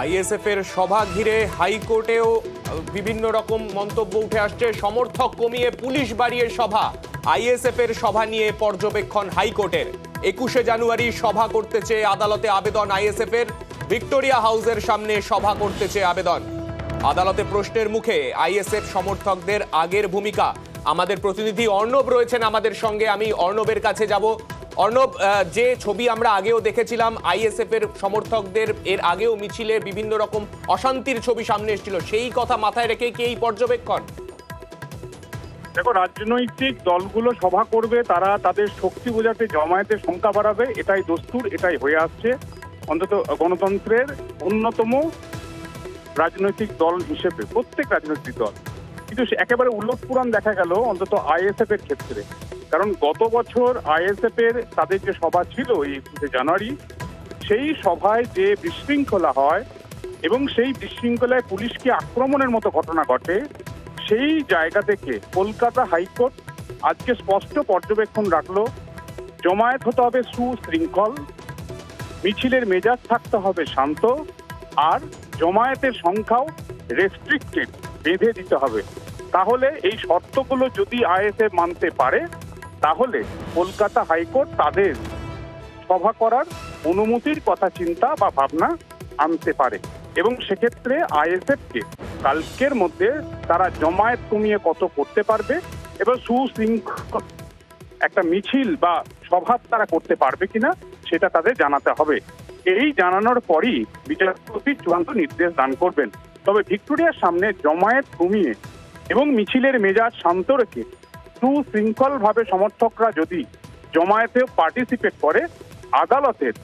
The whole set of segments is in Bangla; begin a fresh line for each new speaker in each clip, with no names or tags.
আইএসএফ এর সভা ঘিরে হাইকোর্টেও বিভিন্ন রকম মন্তব্য উঠে আসছে। সমর্থক কমিয়ে পুলিশ বাড়িয়ে সভা, আইএসএফ এর সভা নিয়ে পর্যবেক্ষণ হাইকোর্টের। 21শে জানুয়ারি সভা করতে চেয়ে আদালতে আবেদন আইএসএফ এর। ভিক্টোরিয়া হাউসের সামনে সভা করতে চেয়ে আবেদন। আদালতে প্রশ্নের মুখে আইএসএফ সমর্থকদের আগের ভূমিকা। আমাদের প্রতিনিধি অর্ণব রয়েছেন আমাদের সঙ্গে, আমি অর্ণবের কাছে যাব। অর্ণব, যে ছবি আমরা আগেও দেখেছিলাম আইএসএফ এর সমর্থকদের এর আগেও মিছিলে বিভিন্ন রকম অশান্তির ছবি সামনে এসেছিল, সেই কথা মাথায় রেখে কি এই পর্যবেক্ষণ?
দেখো, রাজনৈতিক দলগুলো সভা করবে, তারা তাদের শক্তি বোঝাতে জমায়েতের সংখ্যা বাড়াবে, এটাই দস্তুর, এটাই হয়ে আসছে অন্তত গণতন্ত্রের অন্যতম রাজনৈতিক দল হিসেবে প্রত্যেক রাজনৈতিক দল। কিন্তু একেবারে উলটপুরাণ দেখা গেল অন্তত আইএসএফ এর ক্ষেত্রে। কারণ গত বছর আইএসএফ এর তাদের যে সভা ছিল এই 21শে জানুয়ারি, সেই সভায় যে বিশৃঙ্খলা হয় এবং সেই বিশৃঙ্খলায় পুলিশকে আক্রমণের মতো ঘটনা ঘটে, সেই জায়গা থেকে কলকাতা হাইকোর্ট আজকে স্পষ্ট পর্যবেক্ষণ রাখলো, জমায়েত হতে হবে সুশৃঙ্খল, মিছিলের মেজাজ থাকতে হবে শান্ত, আর জমায়েতের সংখ্যাও রেস্ট্রিক্টেড, বেঁধে দিতে হবে। তাহলে এই শর্তগুলো যদি আইএসএফ মানতে পারে, তাহলে কলকাতা হাইকোর্ট তাদের সভা করার অনুমতির কথা চিন্তা বা ভাবনা আনতে পারে। এবং সেক্ষেত্রে আইএসএফকে কালকের মধ্যে তারা জমায়েত কমিয়ে কত করতে পারবে এবং সুশৃঙ্খল একটা মিছিল বা সভা তারা করতে পারবে কিনা সেটা তাদের জানাতে হবে। এই জানানোর পরই বিচারপতি চূড়ান্ত নির্দেশ দান করবেন। তবে ভিক্টোরিয়ার সামনে জমায়েত কমিয়ে এবং মিছিলের মেজাজ শান্ত রেখে সুশৃঙ্খলভাবে সমর্থকরা যদি জমায়েতে পার্টিসিপেট করে, আদালতের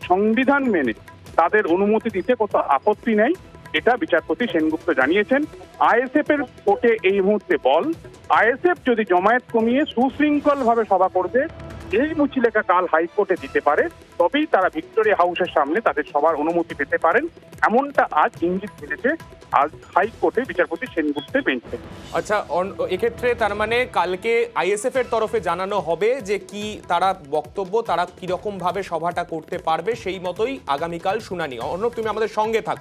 সংবিধান মেনে তাদের অনুমতি দিতে কোনো আপত্তি নেই, এটা বিচারপতি সেনগুপ্ত জানিয়েছেন। আইএসএফ এর কোর্টে এই মুহূর্তে বল, আইএসএফ যদি জমায়েত কমিয়ে সুশৃঙ্খলভাবে সভা করবে, এই মুচিলেখা কাল হাইকোর্টে দিতে পারে, তবেই তারা ভিক্টোরিয়া হাউসের সামনে তাদের সবার অনুমতি পেতে পারেন, এমনটা আজ ইঙ্গিত মিলেছে আজ হাইকোর্টে বিচারপতি সেনগুপ্তের বেঞ্চে।
আচ্ছা, এক্ষেত্রে তার মানে কালকে আইএসএফ এর তরফে জানানো হবে যে কি তারা বক্তব্য, তারা কিরকম ভাবে সভাটা করতে পারবে, সেই মতোই আগামীকাল শুনানি। অর্ণব, তুমি আমাদের সঙ্গে থাকো।